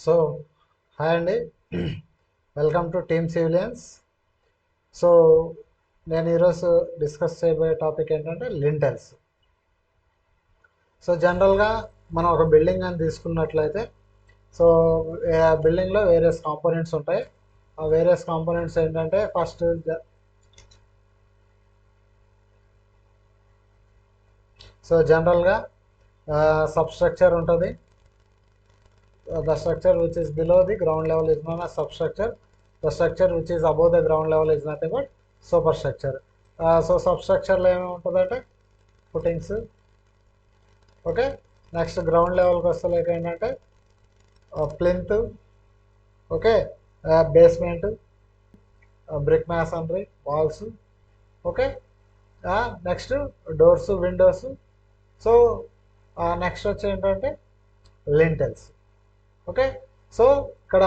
So hi అండి. Welcome to team civilians. So నేను ఈరోజు డిస్కస్ చేయబోయే టాపిక్ ఏంటంటే లింటెల్స్. సో జనరల్గా మనం ఒక బిల్డింగ్ అని తీసుకున్నట్లయితే సో బిల్డింగ్లో వేరియస్ కాంపోనెంట్స్ ఉంటాయి. ఆ వేరియస్ కాంపోనెంట్స్ ఏంటంటే ఫస్ట్ సో జనరల్గా సబ్స్ట్రక్చర్ ఉంటుంది. The structure which is below the ground level is known as substructure. The structure which is above the ground level is nothing but superstructure. So substructure లో ఏమేమి ఉంటుందంటే footings. Okay, next ground లెవెల్కి వస్తలేక ఏంటంటే plinth, okay, basement, brick masonry, walls, okay, next doors, windows. So next వచ్చి ఏంటంటే lintels. Okay, so ఇక్కడ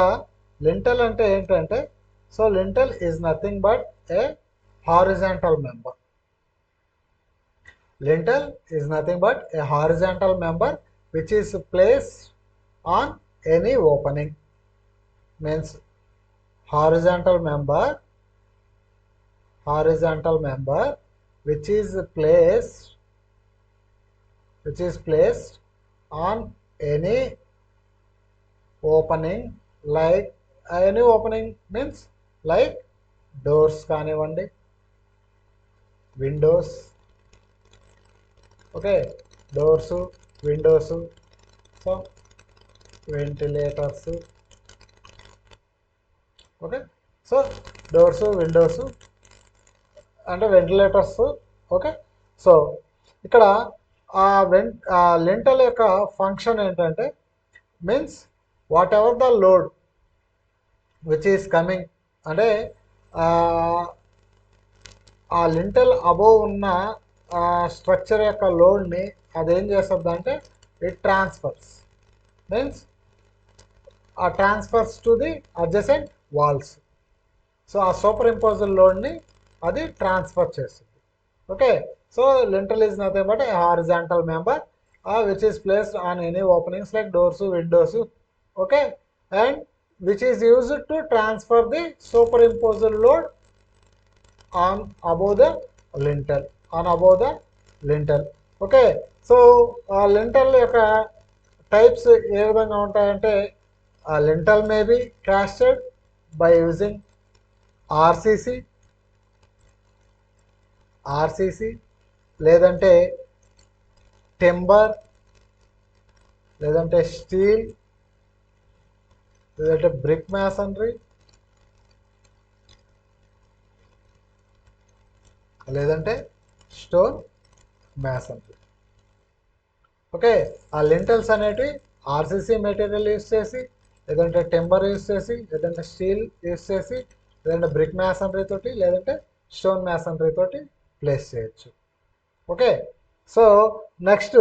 lintel అంటే ఏంటంటే so lintel is nothing but a horizontal member. Lintel is nothing but a horizontal member which is placed on any opening. Means horizontal member which is placed on any opening, like any opening means like doors కానివ్వండి, Windows, okay, doors, windows, so ventilators, okay, so doors, Windows అంటే ventilators. Okay, so ఇక్కడ lintel యొక్క function ఏంటంటే means what ever the load which is coming, అంటే ఆ lintel above ఉన్న structure యొక్క లోడ్ని అదేం చేస్తుంది అంటే it transfers. Means transfers to the adjacent walls. So ఆ సూపర్ ఇంపోజ్డ్ లోడ్ని అది ట్రాన్స్ఫర్ చేస్తుంది. Okay, so lintel is nothing but a horizontal member which is placed on any openings like doors, windows, okay, and which is used to transfer the superimposed load on above the lintel. Okay, so lintel యొక్క types ఏ విధంగా ఉంటాయంటే lintel may be casted by using RCC, లేదంటే timber, లేదంటే steel, లేదంటే brick masonry, లేదంటే stone masonry. Okay, ఆ lintels అనేటివి ఆర్సీసీ మెటీరియల్ యూస్ చేసి, లేదంటే టింబర్ యూస్ చేసి, లేదంటే స్టీల్ యూస్ చేసి, లేదంటే బ్రిక్ మ్యాసనరీ తోటి, లేదంటే స్టోన్ మ్యాసనరీ తోటి ప్లేస్ చేయొచ్చు. ఓకే, సో నెక్స్ట్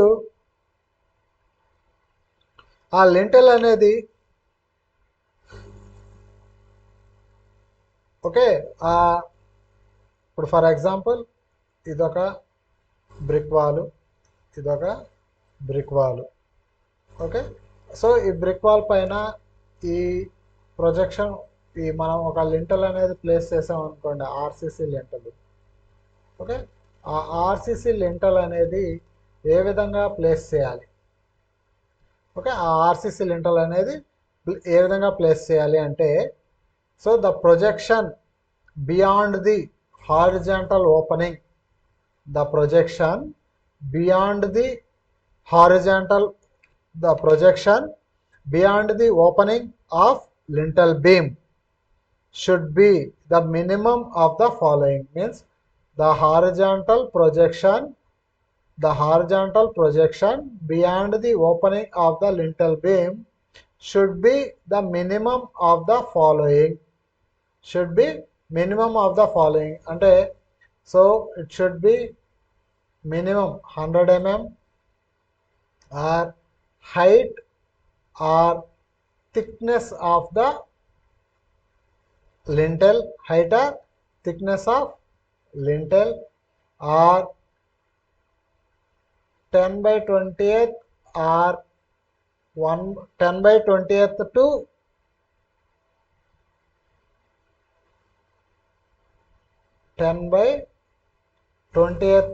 ఆ లింటెల్ అనేది ఓకే ఇప్పుడు ఫర్ ఎగ్జాంపుల్ ఇదొక బ్రిక్ వాలు, ఓకే, సో ఈ బ్రిక్ వాల్ పైన ఈ ప్రొజెక్షన్ మనం ఒక లింటల్ అనేది ప్లేస్ చేసాం అనుకోండి, ఆర్సీసీ లింటల్. ఓకే, ఆ ఆర్సీసీ లింటల్ అనేది ఏ విధంగా ప్లేస్ చేయాలి, ఓకే, ఆ ఆర్సీసీ లింటల్ అనేది ఏ విధంగా ప్లేస్ చేయాలి అంటే so the projection beyond the horizontal opening, beyond the opening of lintel beam should be the minimum of the following. Means the horizontal projection beyond the opening of the lintel beam should be the minimum of the following. అంటే so it should be minimum 100 mm or height or thickness of the lintel, or 10 by 20th or 10 by 20th to 10 by 20th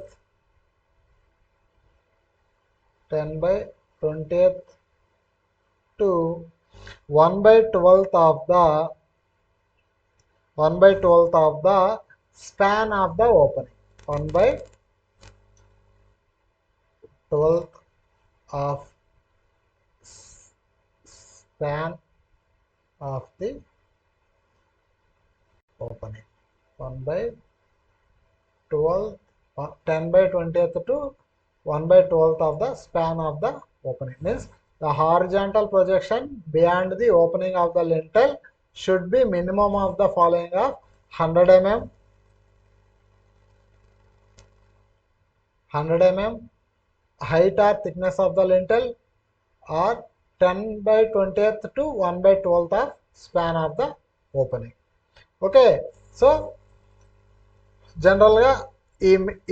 10 by 20th to 1 by 12th of the 1 by 12th of the span of the opening. 1 by 12th of span of the opening. 1 by 12th 10 by 20th to 1 by 12th of the span of the opening. Means the horizontal projection beyond the opening of the lintel should be minimum of the following of 100 mm, 100 mm height or thickness of the lintel, or 10 by 20th to 1 by 12th of span of the opening. Okay, so జనరల్గా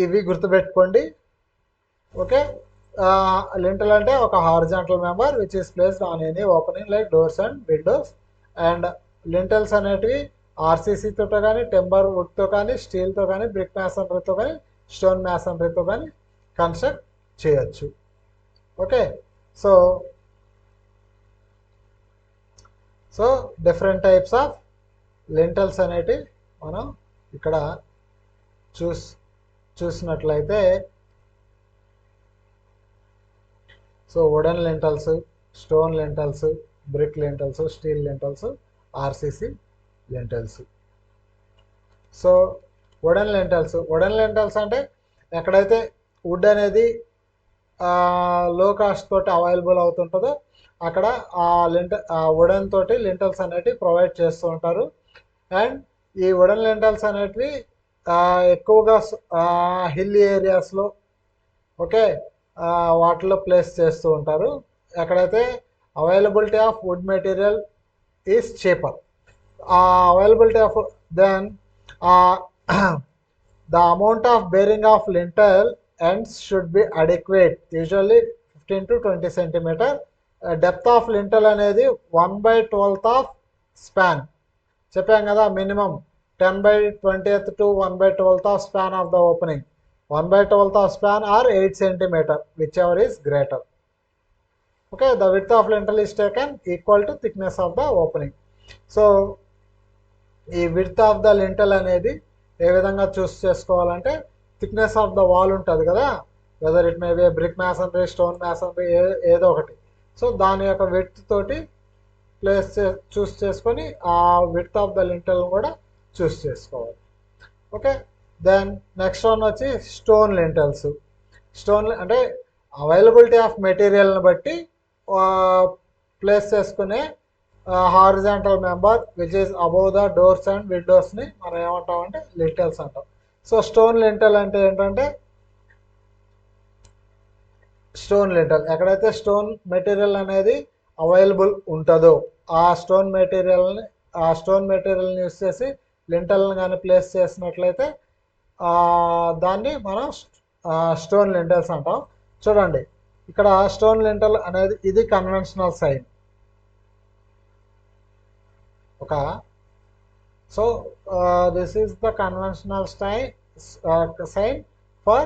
ఇవి గుర్తుపెట్టుకోండి. Okay, lintel అంటే ఒక horizontal member which is placed on any opening like doors and Windows. And lintels అనేటివి ఆర్సీసీతో కానీ, timber వుడ్తో కానీ, స్టీల్తో కానీ, brick మ్యాసనరీతో కానీ, స్టోన్ మ్యాసనరీతో కానీ కన్స్ట్రక్ట్ చేయొచ్చు. Okay, so different types of lintels అనేటివి మనం ఇక్కడ చూసినట్లయితే, so wooden lintels, stone lintels, brick lintels, steel lintels, RCC lintels. So wooden lintels అంటే ఎక్కడైతే వుడ్ అనేది లో కాస్ట్ తోటి అవైలబుల్ అవుతుంటుందో అక్కడ వుడెన్ తోటి లింటల్స్ అనేటివి ప్రొవైడ్ చేస్తూ ఉంటారు. అండ్ ఈ వుడెన్ లింటల్స్ అనేటివి ఎక్కువగా హిల్ ఏరియాస్లో, ఓకే, వాటిలో ప్లేస్ చేస్తూ ఉంటారు ఎక్కడైతే availability of wood material is cheaper. Availability of then the amount of bearing of lintel ends should be adequate, usually 15 to 20 centimeter. Depth of lintel అనేది 1 by 12th of span చెప్పాం కదా, minimum 10 by 20th to 1 by 12th of span of the opening. 1 by 12th of span or 8 centimeter, whichever is greater. Okay, the width of lintel is taken equal to thickness of the opening. So ఈ width of the lintel అనేది ఏ విధంగా చూస్ చేసుకోవాలంటే, thickness of the wall ఉంటుంది కదా, whether it may be brick masonry, stone masonry, ఏదో ఒకటి. So దాని యొక్క విడ్త్ తోటి చూస్ చేసుకొని ఆ విడ్త్ ఆఫ్ ద లింటల్ కూడా చూస్ చేసుకోవాలి. ఓకే, దెన్ నెక్స్ట్ వన్ వచ్చి స్టోన్ లింటల్స్. స్టోన్ అంటే అవైలబిలిటీ ఆఫ్ మెటీరియల్ని బట్టి ప్లేస్ చేసుకునే horizontal member which is above the doors and విండోస్ని మనం ఏమంటామంటే లింటల్స్ అంటాం. సో స్టోన్ లింటల్ అంటే ఏంటంటే, స్టోన్ లింటల్ ఎక్కడైతే స్టోన్ మెటీరియల్ అనేది అవైలబుల్ ఉంటుందో ఆ స్టోన్ మెటీరియల్ని యూస్ చేసి లింటల్ని కానీ ప్లేస్ చేసినట్లయితే దాన్ని మనం స్టోన్ లింటల్స్ అంటాం. చూడండి ఇక్కడ స్టోన్ లింటల్ అనేది ఇది conventional sign. So this is the conventional sign for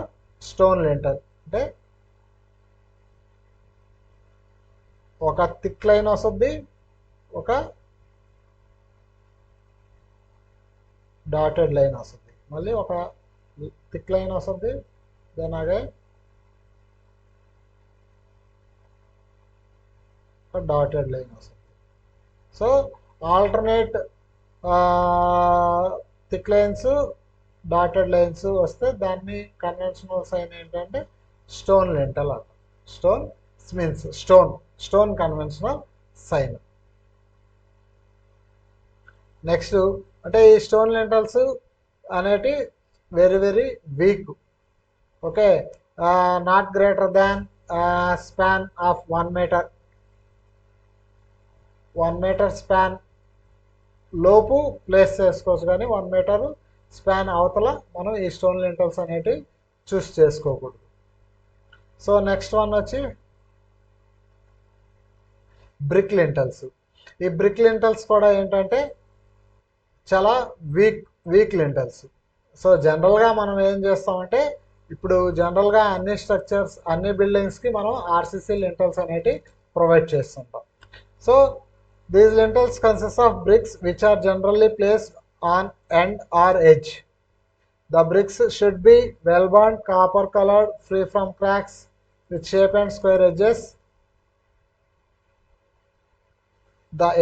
stone lintel. అంటే ఒక థిక్ లైన్ వస్తుంది, ఒక డాటెడ్ లైన్ వస్తుంది, మళ్ళీ ఒక థిక్ లైన్ వస్తుంది, దెన్ అగైన్ ఒక డాటెడ్ లైన్ వస్తుంది. So alternate thick lines, dotted lines వస్తే దాన్ని కన్వెన్షనల్ సైన్ ఏంటంటే స్టోన్ లింటల్ అంట. Stone means stone conventional sign. Next అంటే ఈ స్టోన్ లింటల్స్ అనేటి very very weak. Okay, not greater than span of 1 meter. 1 meter span లోపు ప్లేస్ చేసుకోవచ్చు, కానీ 1 meter స్పాన్ అవతల మనం ఈ స్టోన్ లింటల్స్ అనేటివి చూస్ చేసుకోకూడదు. సో నెక్స్ట్ వన్ వచ్చి బ్రిక్ లింటల్స్. ఈ బ్రిక్ లింటల్స్ కూడా ఏంటంటే చాలా వీక్ వీక్ లింటల్స్. సో జనరల్గా మనం ఏం చేస్తామంటే ఇప్పుడు జనరల్గా అన్ని స్ట్రక్చర్స్ అన్ని బిల్డింగ్స్కి మనం ఆర్సీసీ లింటల్స్ అనేవి ప్రొవైడ్ చేస్తుంటాం. So these lintels consist of bricks which are generally placed on end or edge. The bricks should be well burnt, copper colored, free from cracks, with shape and square edges.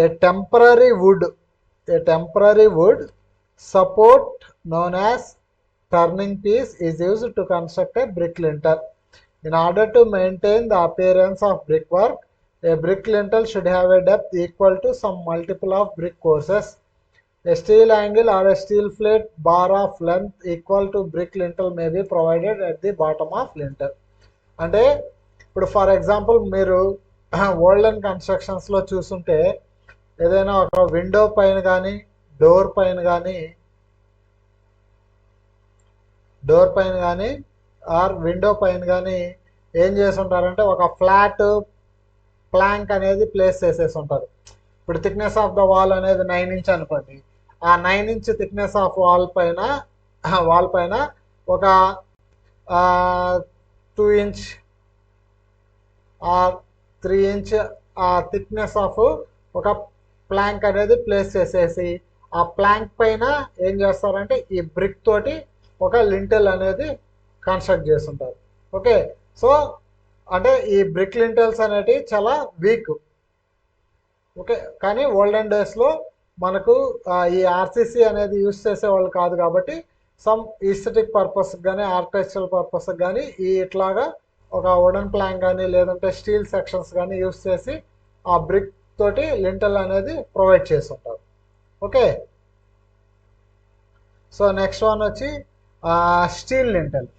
A temporary wood support known as turning piece is used to construct a brick lintel. In order to maintain the appearance of brickwork, a brick lintel should have a depth equal to some multiple of brick courses. A steel angle or a steel plate bar of length equal to brick lintel may be provided at the bottom of lintel. అంటే ఇప్పుడు for example మీరు olden కన్స్ట్రక్షన్స్లో చూస్తుంటే ఏదైనా ఒక window పైన కానీ door పైన కానీ ఆర్ విండో పైన కానీ ఏం చేసి ఉంటారంటే ఒక ఫ్లాట్ ప్లాంక్ అనేది ప్లేస్ చేసేసి ఉంటారు. ఇప్పుడు థిక్నెస్ ఆఫ్ ద వాల్ అనేది 9 ఇంచ్ అనుకోండి, ఆ 9 ఇంచ్ థిక్నెస్ ఆఫ్ వాల్ పైన ఒక 2 ఇంచ్ ఆ 3 ఇంచ్ ఆ థిక్నెస్ ఆఫ్ ఒక ప్లాంక్ అనేది ప్లేస్ చేసేసి ఆ ప్లాంక్ పైన ఏం చేస్తారంటే ఈ బ్రిక్ తోటి ఒక లింటెల్ అనేది కన్స్ట్రక్ట్ చేస్తుంటారు. ఓకే, సో అంటే ఈ బ్రిక్ లింటెల్స్ అనేటివి చాలా వీక్. ఓకే, కానీ ఓల్డెన్ డేస్లో మనకు ఈ ఆర్సీసీ అనేది యూస్ చేసేవాళ్ళు కాదు కాబట్టి సమ్ ఈస్థెటిక్ పర్పస్కి కానీ ఆర్కిటెక్చరల్ పర్పస్కి కానీ ఈ ఇట్లాగా ఒక వుడెన్ ప్లాంక్ కానీ లేదంటే స్టీల్ సెక్షన్స్ కానీ యూస్ చేసి ఆ బ్రిక్ తోటి లింటెల్ అనేది ప్రొవైడ్ చేస్తుంటారు. ఓకే, సో నెక్స్ట్ వన్ వచ్చి steel lintel.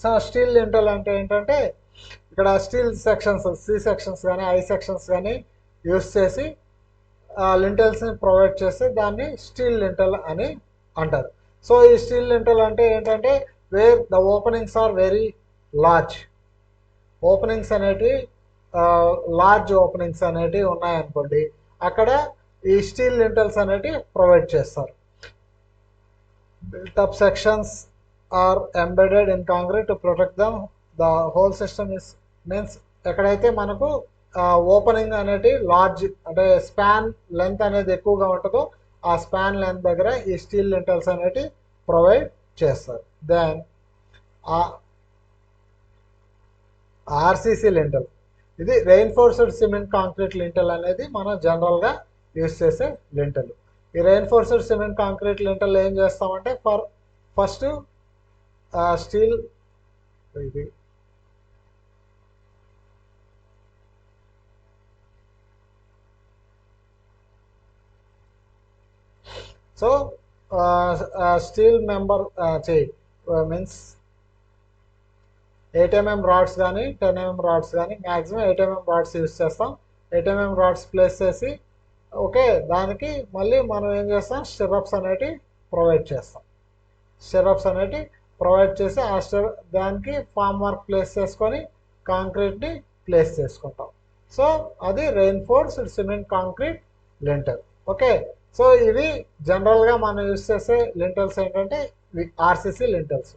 So steel lintel అంటే ఏంటంటే ఇక్కడ స్టీల్ సెక్షన్స్ సి సెక్షన్స్ కానీ ఐ సెక్షన్స్ కానీ యూస్ చేసి లింటెల్స్ని ప్రొవైడ్ చేస్తే దాన్ని స్టీల్ లింటెల్ అని అంటారు. సో ఈ స్టీల్ లింటెల్ అంటే ఏంటంటే where the openings are very large. Openings అనేటివి లార్జ్ ఓపెనింగ్స్ అనేటివి ఉన్నాయనుకోండి, అక్కడ ఈ స్టీల్ లింటెల్స్ అనేటివి ప్రొవైడ్ చేస్తారు. Built up sections are embedded in concrete to protect them. The whole system is means ఎక్కడైతే మనకు ఓపెనింగ్ అనేది లార్జ్ అంటే స్పాన్ లెంత్ అనేది ఎక్కువగా ఉంటుందో ఆ స్పాన్ లెంత్ దగ్గర ఈ స్టీల్ లింటెల్స్ అనేవి ప్రొవైడ్ చేస్తారు. దెన్ ఆర్సీసీ లింటెల్, ఇది రెయిన్ఫోర్స్డ్ సిమెంట్ కాంక్రీట్ లింటెల్ అనేది మనం జనరల్గా యూస్ చేసే లింటెల్. ఈ రెయిన్ఫోర్స్డ్ సిమెంట్ కాంక్రీట్ లింటెల్ ఏం చేస్తామంటే ఫస్ట్ స్టీల్ ఇది so steel member means 8 mm rods కానీ 10 mm రాడ్స్ కానీ మ్యాక్సిమం 8 mm రాడ్స్ యూస్ చేస్తాం. 8 mm రాడ్స్ ప్లేస్ చేసి ఓకే దానికి మళ్ళీ మనం ఏం చేస్తాం స్టిరప్స్ అనేటివి ప్రొవైడ్ చేస్తాం. స్టిరప్స్ అనేటివి ప్రొవైడ్ చేసి దానికి ఫామ్ వర్క్ ప్లేస్ చేసుకొని కాంక్రీట్ని ప్లేస్ చేసుకుంటాం. సో అది reinforced cement concrete lintel. Okay, so ఇవి జనరల్గా మనం యూస్ చేసే లింటెల్స్ ఏంటంటే ఆర్సీసీ లింటెల్స్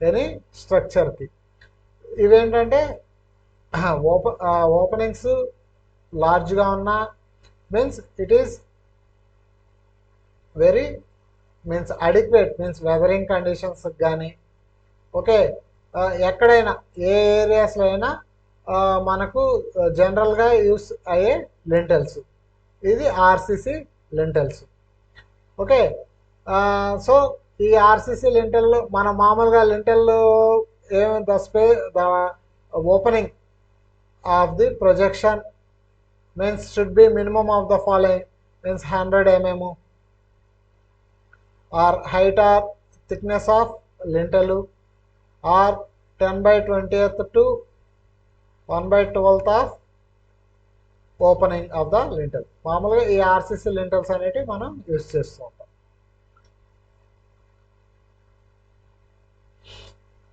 ఎనీ స్ట్రక్చర్కి. ఇవేంటంటే ఓపెనింగ్స్ లార్జ్గా ఉన్న means it is very means adequate means weathering conditions కానీ ఓకే ఎక్కడైనా ఏ ఏరియాస్లో అయినా మనకు జనరల్గా యూస్ అయ్యే లింటెల్స్. ఇది ఆర్సీసీ లింటెల్స్. ఓకే, సో ఈ ఆర్సీసీ లింటెల్ మన మామూలుగా lintel the opening of the projection means should be minimum of the following means 100 mm or height or thickness of lintel or 10/20th to 1/12th of opening of the lintel. మామూలుగా ఈ RCC lintels అనేటివి మనం use చేస్తూ ఉంటాం.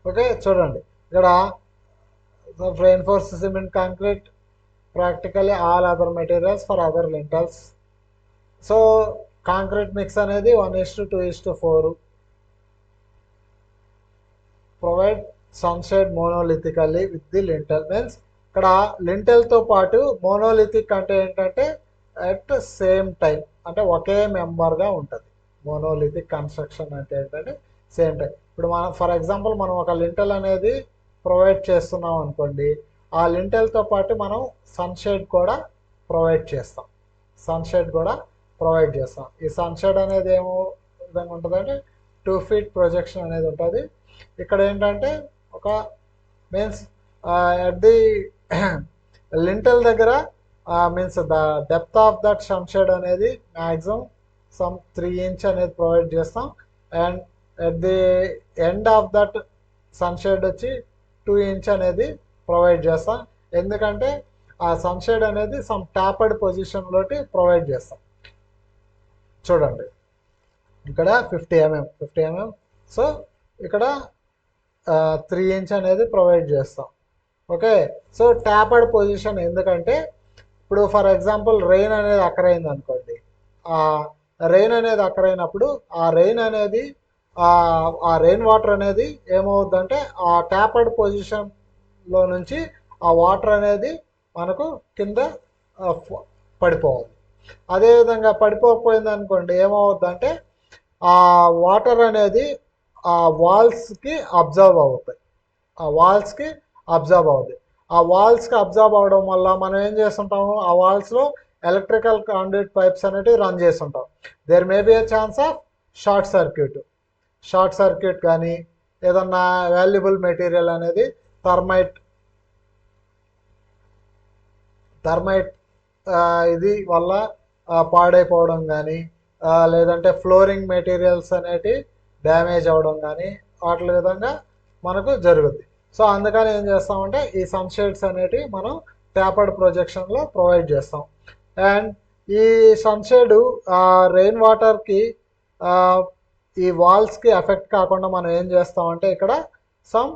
Okay, చూడండి ఇక్కడ reinforced cement concrete practically all other materials for other lintels. So concrete mix అనేది 1:2:4. Provide sunshade monolithically with the lintel. Means ఇక్కడ లింటెల్తో పాటు మోనోలిథిక్ అంటే ఏంటంటే అట్ సేమ్ టైం, అంటే ఒకే మెంబర్గా ఉంటుంది. మోనోలిథిక్ కన్స్ట్రక్షన్ అంటే ఏంటంటే సేమ్ టైం. ఇప్పుడు మనం ఫర్ ఎగ్జాంపుల్ మనం ఒక లింటెల్ అనేది ప్రొవైడ్ చేస్తున్నాం అనుకోండి, ఆ లింటెల్తో పాటు మనం సన్షేడ్ కూడా ప్రొవైడ్ చేస్తాం. సన్షేడ్ కూడా ప్రొవైడ్ చేస్తాం. ఈ సన్షేడ్ అనేది ఏమో విధంగా ఉంటుందంటే 2 feet ప్రొజెక్షన్ అనేది ఉంటుంది. ఇక్కడ ఏంటంటే ఒక మీన్స్ అట్ ది లింటల్ దగ్గర means the depth of that sunshade అనేది మ్యాక్సిమం సమ్ 3 inch అనేది ప్రొవైడ్ చేస్తాం. And at the end of that sunshade వచ్చి 2 inch అనేది ప్రొవైడ్ చేస్తాం. ఎందుకంటే ఆ సన్షేడ్ అనేది సమ్ ట్యాపర్డ్ పొజిషన్లోకి ప్రొవైడ్ చేస్తాం. చూడండి ఇక్కడ 50 mm. సో ఇక్కడ 3 inch అనేది ప్రొవైడ్ చేస్తాం. ఓకే, సో ట్యాపర్డ్ పొజిషన్ ఎందుకంటే ఇప్పుడు ఫర్ ఎగ్జాంపుల్ రెయిన్ అనేది అక్కరైంది అనుకోండి, ఆ రెయిన్ అనేది అక్కరైనప్పుడు ఆ రెయిన్ అనేది ఆ రెయిన్ వాటర్ అనేది ఏమవుద్దంటే ఆ ట్యాపర్డ్ పొజిషన్లో నుంచి ఆ వాటర్ అనేది మనకు కింద పడిపోవాలి. అదేవిధంగా పడిపోకపోయింది అనుకోండి ఏమవుద్దంటే ఆ వాటర్ అనేది ఆ వాల్స్కి అబ్జర్వ్ అవుతాయి. ఆ వాల్స్కి అబ్జర్వ్ అవుతాయి. ఆ వాల్స్కి అబ్జర్వ్ అవడం వల్ల మనం ఏం చేస్తుంటాము, ఆ వాల్స్లో ఎలక్ట్రికల్ కాండ్యూట్ పైప్స్ అనేటివి రన్ చేస్తుంటాం. There may be a chance of short circuit కానీ ఏదన్నా వాల్యుబుల్ మెటీరియల్ అనేది థర్మైట్ ఇది వల్ల పాడైపోవడం కానీ లేదంటే ఫ్లోరింగ్ మెటీరియల్స్ అనేటివి డ్యామేజ్ అవ్వడం కానీ వాటి విధంగా మనకు జరుగుద్ది. సో అందుకని ఏం చేస్తామంటే ఈ సన్షేడ్స్ అనేటివి మనం ట్యాపర్డ్ ప్రొజెక్షన్లో ప్రొవైడ్ చేస్తాం. అండ్ ఈ సన్షేడు రెయిన్ వాటర్కి ఈ వాల్స్కి ఎఫెక్ట్ కాకుండా మనం ఏం చేస్తామంటే ఇక్కడ సమ్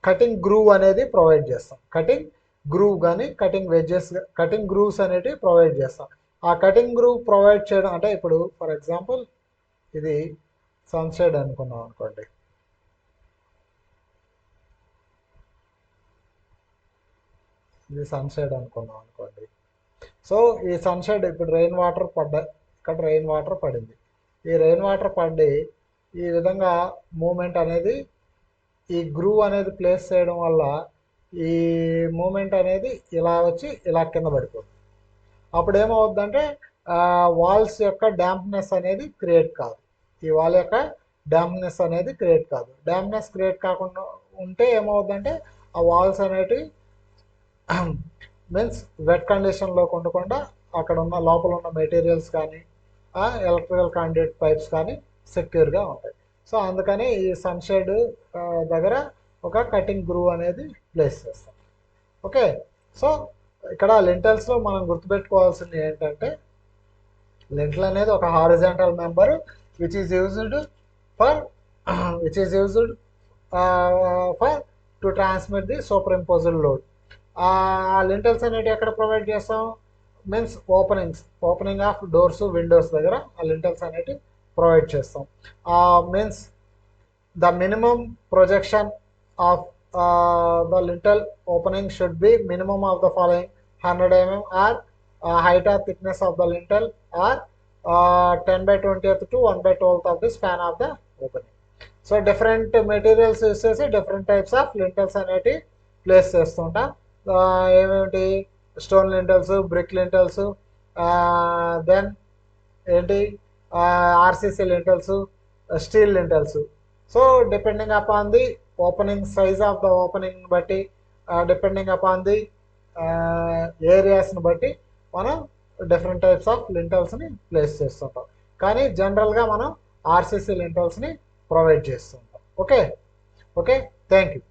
కటింగ్ గ్రూవ్ అనేది ప్రొవైడ్ చేస్తాం. కటింగ్ గ్రూవ్ కానీ కటింగ్ గ్రూవ్స్ అనేటివి ప్రొవైడ్ చేస్తాం. ఆ కటింగ్ గ్రూవ్ ప్రొవైడ్ చేయడం అంటే ఇప్పుడు ఫర్ ఎగ్జాంపుల్ ఇది సన్షేడ్ అనుకున్నాం అనుకోండి, సో ఈ సన్షేడ్ ఇప్పుడు రెయిన్ వాటర్ ఇక్కడ రెయిన్ వాటర్ పడింది. ఈ రెయిన్ వాటర్ పడి ఈ విధంగా మూమెంట్ అనేది ఈ గ్రూవ్ అనేది ప్లేస్ చేయడం వల్ల ఈ మూమెంట్ అనేది ఇలా వచ్చి ఇలా కింద పడిపోతుంది. అప్పుడు ఏమవుద్దంటే వాల్స్ యొక్క డ్యాంప్నెస్ అనేది క్రియేట్ కాదు. ఈ వాల్ యొక్క డ్యాంప్నెస్ అనేది క్రియేట్ కాదు. డ్యాంప్నెస్ క్రియేట్ కాకుండా ఉంటే ఏమవుద్దంటే ఆ వాల్స్ అనేటివి మీన్స్ వెట్ కండిషన్లో ఉండకుండా అక్కడ ఉన్న లోపల ఉన్న మెటీరియల్స్ కానీ ఎలక్ట్రికల్ కాండ్యూట్ పైప్స్ కానీ సెక్యూర్గా ఉంటాయి. సో అందుకని ఈ సన్షేడ్ దగ్గర ఒక కటింగ్ గ్రూవ్ అనేది ప్లేస్ చేస్తాం. ఓకే, సో ఇక్కడ లింటల్స్లో మనం గుర్తుపెట్టుకోవాల్సింది ఏంటంటే లింటల్ అనేది ఒక horizontal member which is used for to transmit the super imposed load. ఆ లింటల్స్ అనేవి ఎక్కడ ప్రొవైడ్ చేస్తాం, means opening of doors Windows దగ్గర ఆ లింటల్స్ అనేవి ప్రొవైడ్ చేస్తాం. Means the minimum projection of the lintel opening should be minimum of the following: 100 mm or height or thickness of the lintel or 10/20th to 1/12th of the span of the opening. So different materials use చేసి different types of lintels అనేటి place చేస్తుంటాం. ఏమేమిటి stone lintels, brick lintels, then ఏంటి RCC lintels, steel lintels. So depending upon the opening size of the opening బట్టి depending upon the ఏరియాస్ని బట్టి మనం different types of లింటల్స్ని ప్లేస్ చేస్తుంటాం. కానీ జనరల్గా మనం ఆర్సీసీ లింటల్స్ని ప్రొవైడ్ చేస్తుంటాం. Okay, thank you.